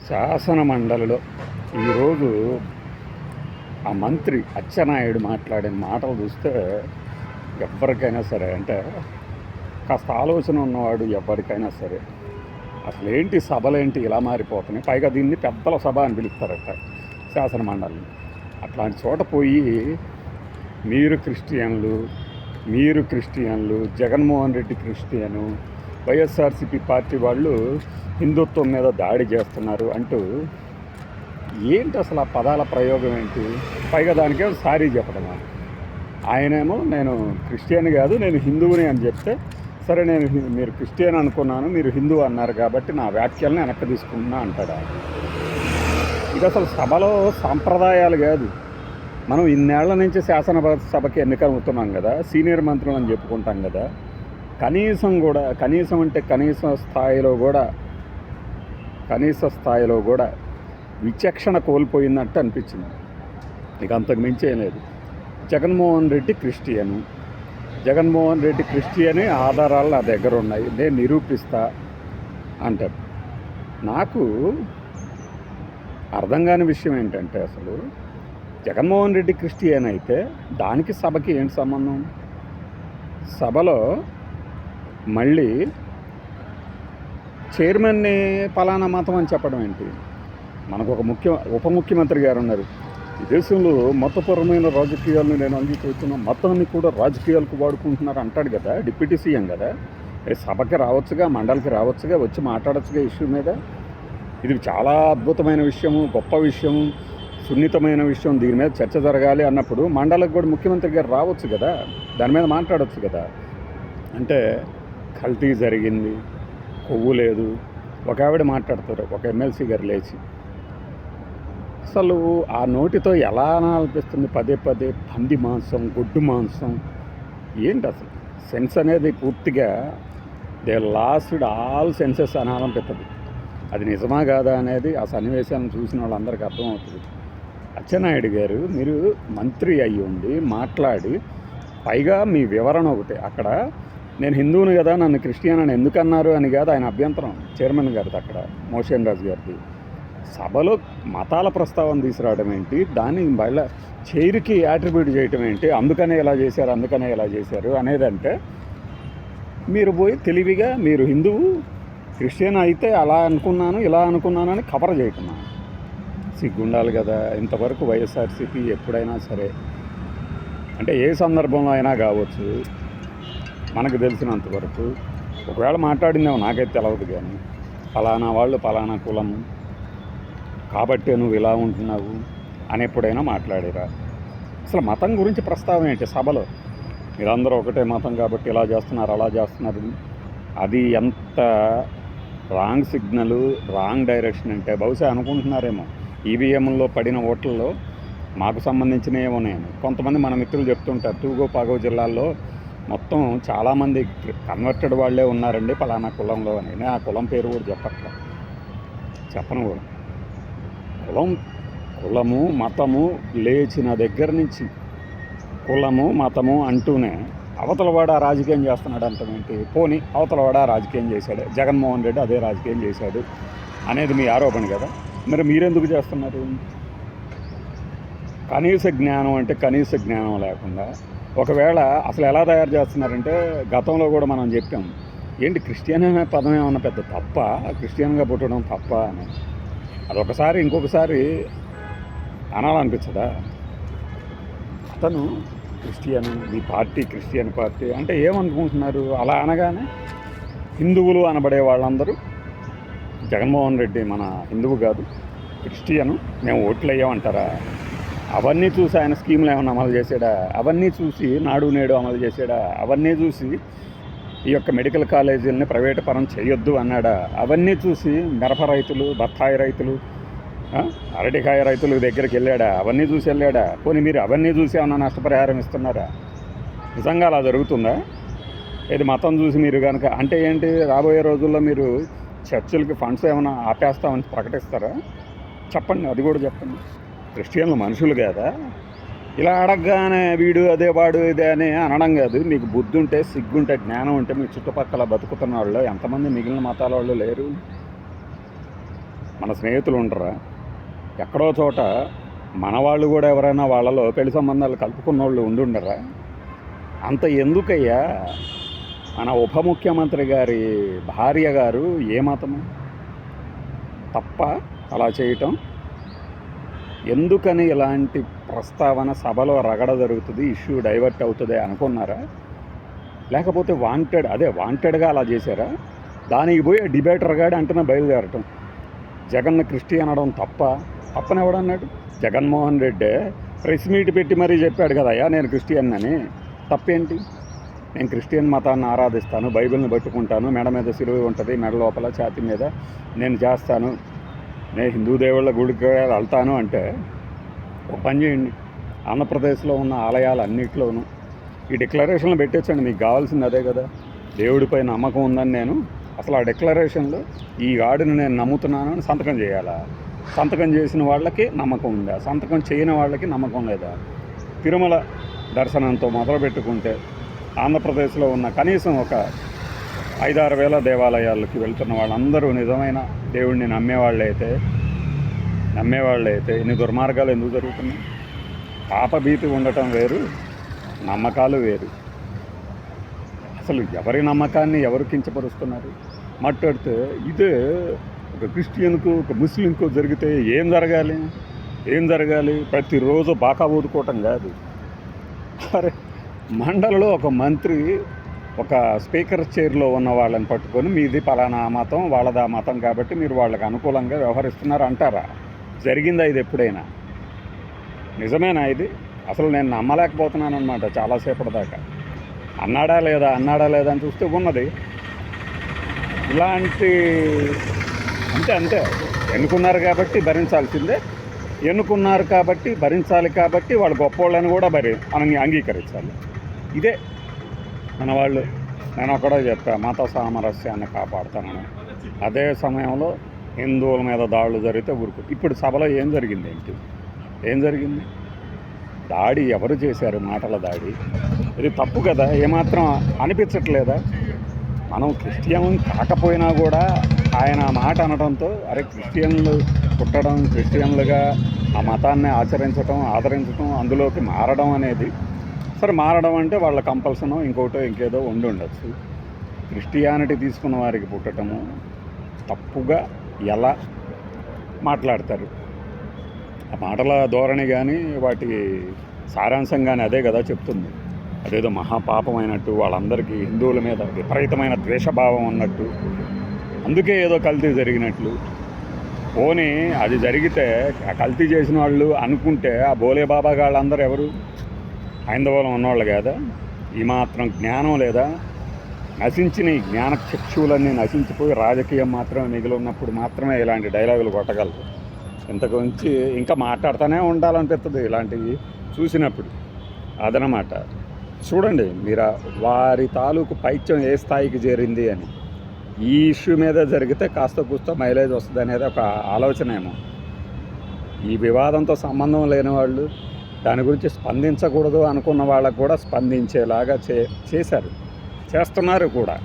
శాసన మండలిలో ఈరోజు ఆ మంత్రి అచ్చెన్నాయుడు మాట్లాడిన మాటలు చూస్తే ఎవరికైనా సరే, అంటే కాస్త ఆలోచన ఉన్నవాడు ఎవరికైనా సరే, అసలు ఏంటి సభలేంటి ఇలా మారిపోతున్నాయి, పైగా దీన్ని పెద్దల సభ అని పిలుస్తారట శాసన మండలిని. అట్లాంటి చోట పోయి మీరు క్రిస్టియన్లు, జగన్మోహన్ రెడ్డి క్రిస్టియను, వైఎస్ఆర్సీపీ పార్టీ వాళ్ళు హిందుత్వం మీద దాడి చేస్తున్నారు అంటూ ఏంటి అసలు ఆ పదాల ప్రయోగం ఏంటి? పైగా దానికే సారీ చెప్పడం. ఆయనేమో నేను క్రిస్టియన్ కాదు, నేను హిందువుని అని చెప్తే, సరే నేను మీరు క్రిస్టియన్ అనుకున్నాను, మీరు హిందువు అన్నారు కాబట్టి నా వ్యాఖ్యలను వెనక్కి తీసుకుంటున్నా అంటాడా? ఇది అసలు సభలో సాంప్రదాయాలు కాదు. మనం ఇన్నేళ్ల నుంచి శాసనసభకి ఎన్నికవుతున్నాం కదా, సీనియర్ మంత్రులు అని చెప్పుకుంటాం కదా, కనీసం అంటే కనీస స్థాయిలో కూడా విచక్షణ కోల్పోయిందంటే అనిపించింది. ఇక అంతకు మించేం లేదు. జగన్మోహన్ రెడ్డి క్రిస్టియన్ ఆధారాలు నా దగ్గర ఉన్నాయి, నేను నిరూపిస్తా అంటారు. నాకు అర్థం కాని విషయం ఏంటంటే, అసలు జగన్మోహన్ రెడ్డి క్రిస్టియన్ అయితే దానికి సభకి ఏంటి సంబంధం? సభలో మళ్ళీ చైర్మన్ని పలానా మతం అని చెప్పడం ఏంటి? మనకు ఒక ఉప ముఖ్యమంత్రి గారు ఉన్నారు. ఈ దేశంలో మతపరమైన రాజకీయాలను నేను అంగీకరిస్తున్నా, మతాన్ని కూడా రాజకీయాలకు వాడుకుంటున్నారు అంటాడు కదా, డిప్యూటీ సీఎం కదా. సభకి రావచ్చుగా, మండలికి రావచ్చుగా, వచ్చి మాట్లాడచ్చుగా ఇష్యూ మీద. ఇది చాలా అద్భుతమైన విషయము, గొప్ప విషయము, సున్నితమైన విషయం, దీని మీద చర్చ జరగాలి అన్నప్పుడు మండలికి కూడా ముఖ్యమంత్రి గారు రావచ్చు కదా, దాని మీద మాట్లాడవచ్చు కదా. అంటే కల్తీ జరిగింది, కొవ్వు లేదు, ఒక ఆవిడ మాట్లాడతారు, ఒక ఎమ్మెల్సీ గారు లేచి. అసలు ఆ నోటితో ఎలా అనిపిస్తుంది పదే పంది మాంసం, గొడ్డు మాంసం ఏంటి అసలు? సెన్స్ అనేది పూర్తిగా దే లాస్డ్ ఆల్ సెన్సెస్ అనాలనిపిస్తుంది. అది నిజమా కాదా అనేది ఆ సన్నివేశాలను చూసిన వాళ్ళందరికీ అర్థమవుతుంది. అచ్చెన్నాయుడు గారు, మీరు మంత్రి అయ్యి ఉండి మాట్లాడి, పైగా మీ వివరణ ఒకటి, అక్కడ నేను హిందువుని కదా, నన్ను క్రిస్టియన్ అని ఎందుకన్నారు అని కాదు ఆయన అభ్యంతరం, చైర్మన్ గారిది, అక్కడ మోషన్ రాజు గారిది. సభలో మతాల ప్రస్తావన తీసుకురావడం ఏంటి, దాన్ని మళ్ళీ చైర్కి యాట్రిబ్యూట్ చేయటం ఏంటి, అందుకనే ఇలా చేశారు అనేదంటే, మీరు పోయి తెలివిగా మీరు హిందువు క్రిస్టియన్ అయితే అలా అనుకున్నాను ఇలా అనుకున్నాను అని కవర్ చేయకున్నాను. సిగ్గుండాలి కదా. ఇంతవరకు వైఎస్ఆర్సీపీ ఎప్పుడైనా సరే, అంటే ఏ సందర్భంలో అయినా కావచ్చు, మనకు తెలిసినంతవరకు ఒకవేళ మాట్లాడిందేమో నాకైతే తెలవదు, కానీ ఫలానా వాళ్ళు ఫలానా కులం కాబట్టే నువ్వు ఇలా ఉంటున్నావు అని ఎప్పుడైనా మాట్లాడారా? అసలు మతం గురించి ప్రస్తావన ఏంటి సభలో? మీరందరూ ఒకటే మతం కాబట్టి ఇలా చేస్తున్నారు అలా చేస్తున్నారు. అది ఎంత రాంగ్ సిగ్నల్, రాంగ్ డైరెక్షన్ అంటే, బహుశా అనుకుంటున్నారేమో ఈవీఎంలో పడిన ఓట్లలో మాకు సంబంధించినవేమో. నేను కొంతమంది మన మిత్రులు చెప్తుంటారు, తూగోపాగో జిల్లాల్లో మొత్తం చాలామంది కన్వర్టెడ్ వాళ్ళే ఉన్నారండి పలానా కులంలో అని. నేను ఆ కులం పేరు కూడా చెప్పను కూడా. కులము మతము లేచిన దగ్గర నుంచి కులము మతము అంటూనే అవతలవాడ రాజకీయం చేస్తున్నాడు అంటమేంటి? పోనీ అవతలవాడ రాజకీయం చేశాడు, జగన్మోహన్ రెడ్డి అదే రాజకీయం చేశాడు అనేది మీ ఆరోపణ కదా. మరి మీరెందుకు చేస్తున్నారు? కనీస జ్ఞానం లేకుండా, ఒకవేళ అసలు ఎలా తయారు చేస్తున్నారంటే, గతంలో కూడా మనం చెప్పాం, ఏంటి క్రిస్టియన్ అనే పదం ఏమన్నా పెద్ద తప్ప, క్రిస్టియన్గా పుట్టడం తప్ప అని. అదొకసారి ఇంకొకసారి అనాలనిపించదా? అతను క్రిస్టియన్, మీ పార్టీ క్రిస్టియన్ పార్టీ అంటే ఏమనుకుంటున్నారు? అలా అనగానే హిందువులు అనబడే వాళ్ళందరూ జగన్మోహన్ రెడ్డి మన హిందువు కాదు, క్రిస్టియను, మేము ఓట్లు వేయమంటారా? అవన్నీ చూసి ఆయన స్కీములు ఏమైనా అమలు చేశాడా? అవన్నీ చూసి నాడు నేడు అమలు చేశాడా? అవన్నీ చూసి ఈ యొక్క మెడికల్ కాలేజీలని ప్రైవేటు పరం చేయొద్దు అన్నాడా? అవన్నీ చూసి మిరప రైతులు, బత్తాయి రైతులు, అరటికాయ రైతుల దగ్గరికి వెళ్ళాడా? అవన్నీ చూసి వెళ్ళాడా? పోనీ మీరు అవన్నీ చూసి ఏమన్నా నష్టపరిహారం ఇస్తున్నారా? నిజంగా అలా జరుగుతుందా? ఇది మతం చూసి మీరు కనుక అంటే ఏంటి, రాబోయే రోజుల్లో మీరు చర్చిలకి ఫండ్స్ ఏమైనా ఆపేస్తామని ప్రకటిస్తారా? చెప్పండి, అది కూడా చెప్పండి. క్రిస్టియన్లు మనుషులు కదా, ఇలా అడగగానే వీడు అదే వాడు ఇదే అని అనడం కాదు. మీకు బుద్ధి ఉంటే, సిగ్గుంటే, జ్ఞానం ఉంటే మీ చుట్టుపక్కల బతుకుతున్న వాళ్ళు ఎంతమంది మిగిలిన మతాల వాళ్ళు లేరు? మన స్నేహితులు ఉండరా? ఎక్కడో చోట మన వాళ్ళు కూడా ఎవరైనా వాళ్ళలో పెళ్లి సంబంధాలు కలుపుకున్న వాళ్ళు ఉండుండరా? అంత ఎందుకయ్యా? మన ఉప ముఖ్యమంత్రి గారి భార్య గారు ఏ మతము? తప్ప అలా చేయటం? ఎందుకని ఇలాంటి ప్రస్తావన సభలో రగడ జరుగుతుంది, ఇష్యూ డైవర్ట్ అవుతుంది అనుకున్నారా? లేకపోతే వాంటెడ్గా అలా చేశారా? దానికి పోయి డిబేటర్ గాడి అంటున్నా బయలుదేరటం. జగన్ క్రిస్టియన్ అనడం తప్పనెవడన్నాడు? జగన్మోహన్ రెడ్డి ప్రెస్ మీట్ పెట్టి మరీ చెప్పాడు కదయ్యా నేను క్రిస్టియన్ అని. తప్పేంటి? నేను క్రిస్టియన్ మతాన్ని ఆరాధిస్తాను, బైబిల్ని పట్టుకుంటాను, మెడ మీద సిలువ ఉంటుంది, మెడ లోపల ఛాతీ మీద నేను చేస్తాను, నేను హిందూ దేవుళ్ళ గుడికి వెళ్తాను అంటే ఒక పని చేయండి, ఆంధ్రప్రదేశ్లో ఉన్న ఆలయాలన్నింటిలోనూ ఈ డిక్లరేషన్లు పెట్టేచ్చండి. మీకు కావాల్సింది అదే కదా. దేవుడిపై నమ్మకం ఉందని నేను అసలు ఆ డిక్లరేషన్లో ఈ గాడిని నేను నమ్ముతున్నాను అని సంతకం చేయాలా? సంతకం చేసిన వాళ్ళకి నమ్మకం ఉందా? సంతకం చేయని వాళ్ళకి నమ్మకం లేదా? తిరుమల దర్శనంతో మొదలు పెట్టుకుంటే ఆంధ్రప్రదేశ్లో ఉన్న కనీసం ఒక 5-6 వేల దేవాలయాలకి వెళ్తున్న వాళ్ళందరూ నిజమైన దేవుడిని నమ్మేవాళ్ళైతే ఇన్ని దుర్మార్గాలు ఎందుకు జరుగుతున్నాయి? పాపభీతి ఉండటం వేరు, నమ్మకాలు వేరు. అసలు ఎవరి నమ్మకాన్ని ఎవరు కించపరుస్తున్నారు? మాట్లాడితే ఇదే ఒక క్రిస్టియన్కు ఒక ముస్లింకు జరిగితే ఏం జరగాలి? ప్రతిరోజు బాకా ఊదుకోవటం కాదు. అరే మండలిలో ఒక మంత్రి ఒక స్పీకర్ చైర్లో ఉన్న వాళ్ళని పట్టుకొని మీది పలానా మతం వాళ్ళదా మతం కాబట్టి మీరు వాళ్ళకి అనుకూలంగా వ్యవహరిస్తున్నారు అంటారా? జరిగిందా ఇది ఎప్పుడైనా? నిజమేనా ఇది? అసలు నేను నమ్మలేకపోతున్నాను అనమాట చాలాసేపటి దాకా. అన్నాడా లేదా అని చూస్తే ఉన్నది. ఇలాంటి అంతే ఎన్నుకున్నారు కాబట్టి భరించాల్సిందే, ఎన్నుకున్నారు కాబట్టి భరించాలి, కాబట్టి వాళ్ళు గొప్పోళ్ళని కూడా అంగీకరించాలి. ఇదే మన వాళ్ళు. నేను ఒకటే చెప్పా, మత సామరస్యాన్ని కాపాడుతానని. అదే సమయంలో హిందువుల మీద దాడులు జరిగితే ఇప్పుడు సభలో ఏం జరిగింది? దాడి ఎవరు చేశారు? మాటల దాడి. ఇది తప్పు కదా? ఏమాత్రం అనిపించట్లేదా? మనం క్రిస్టియన్ కాకపోయినా కూడా ఆయన మాట అనడంతో అరే క్రిస్టియన్లు పుట్టడం, క్రిస్టియన్లుగా ఆ మతాన్ని ఆదరించడం, అందులోకి మారడం అనేది సరే. మారడం అంటే వాళ్ళ కంపల్సనో ఇంకేదో ఉండొచ్చు. క్రిస్టియానిటీ తీసుకున్న వారికి పుట్టడము తప్పుగా ఎలా మాట్లాడతారు? ఆ మాటల ధోరణి కానీ వాటి సారాంశం కానీ అదే కదా చెప్తుంది. అదేదో మహాపాపమైనట్టు, వాళ్ళందరికీ హిందువుల మీద విపరీతమైన ద్వేషభావం ఉన్నట్టు, అందుకే ఏదో కల్తీ జరిగినట్లు. పోనీ అది జరిగితే ఆ కల్తీ చేసిన వాళ్ళు అనుకుంటే ఆ బోలే బాబా వాళ్ళందరూ ఎవరు? హైందవులం ఉన్నవాళ్ళు కదా? ఈ మాత్రం జ్ఞానం లేదా? నశించిన ఈ జ్ఞాన చక్షువులన్నీ నశించిపోయి రాజకీయం మాత్రమే మిగిలి ఉన్నప్పుడు మాత్రమే ఇలాంటి డైలాగులు కొట్టగలరు. ఇంతకు మించి ఇంకా మాట్లాడుతూనే ఉండాలనిపిస్తుంది ఇలాంటివి చూసినప్పుడు. అదనమాట. చూడండి మీరు వారి తాలూకు పైత్యం ఏ స్థాయికి చేరింది అని. ఈ ఇష్యూ మీద జరిగితే కాస్త కూస్త మైలేజ్ వస్తుంది అనేది ఒక ఆలోచన ఏమో. ఈ వివాదంతో సంబంధం లేని వాళ్ళు, దాని గురించి స్పందించకూడదు అనుకున్న వాళ్ళకు కూడా స్పందించేలాగా చేస్తున్నారు కూడా.